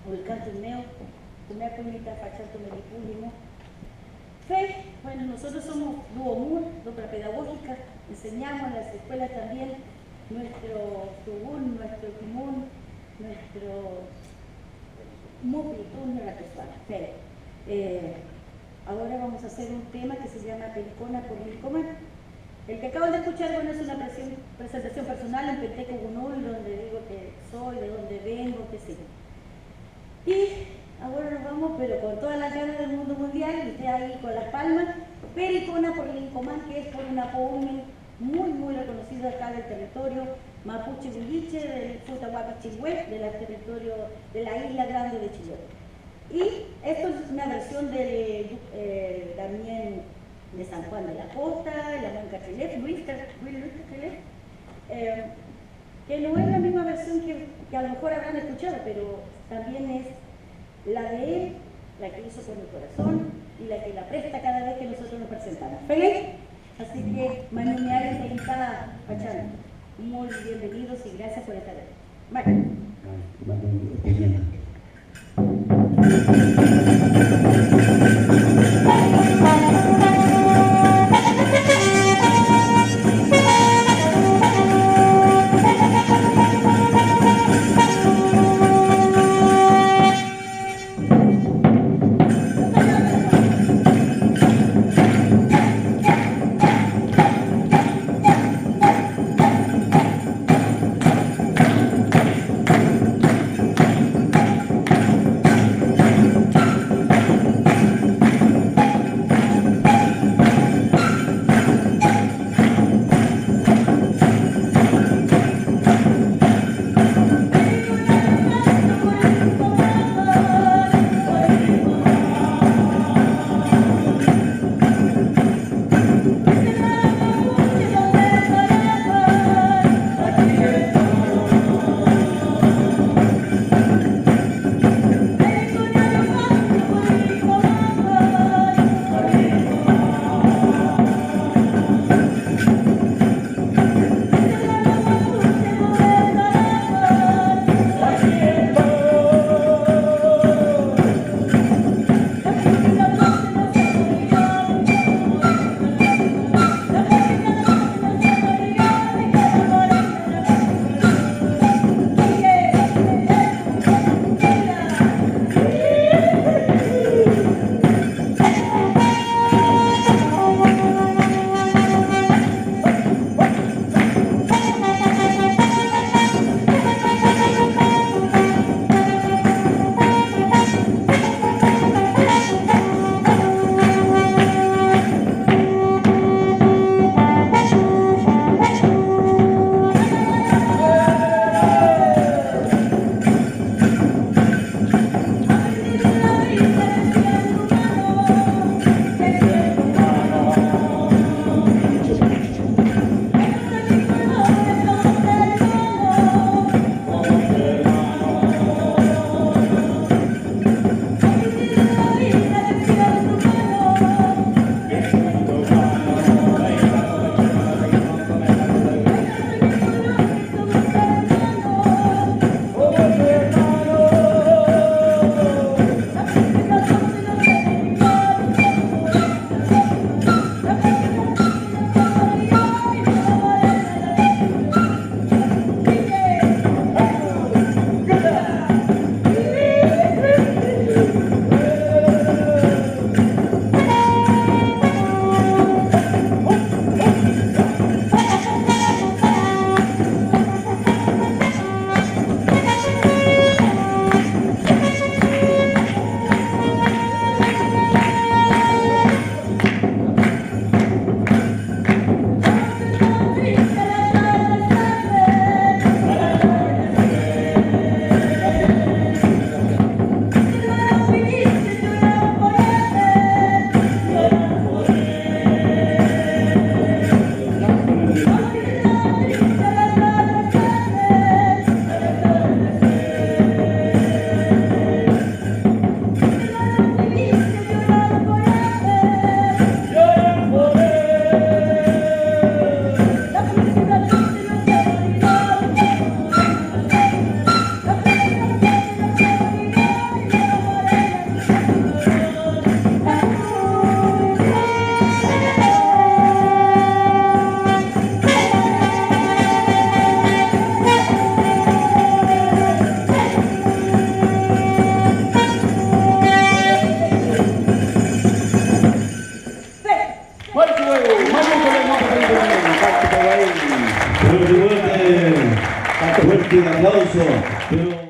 Ulcantumeo, Tumea Fachato Melipúlimo. Fe, bueno, nosotros somos Duomur, dupla pedagógica, enseñamos en las escuelas también nuestro Tugún, nuestro Timun, nuestro Mupitún, la persona. Fe. Ahora vamos a hacer un tema que se llama Pelicona por Lincomán. El que acaban de escuchar, bueno, es una presentación personal en Penteco Gunul, donde digo que soy, de dónde vengo, qué sé yo. Y ahora nos vamos, pero con todas las ganas del mundo mundial, y usted ahí con las palmas, Pelicona por Lincomán, que es por una poune muy reconocida acá del territorio Mapuche Buliche, del Futahuapi Chilhué, del territorio de la isla grande de Chiloé. Y esto es una versión también de San Juan de la Costa, la Manca Chilef, Luis Chilef, que no es la misma versión que a lo mejor habrán escuchado, pero también es la de él, la que hizo con el corazón y la que la presta cada vez que nosotros nos presentamos. ¿Feliz? Así que, Manunear y está Pachán, muy bienvenidos y gracias por estar aquí. Vale. Fuerte un aplauso.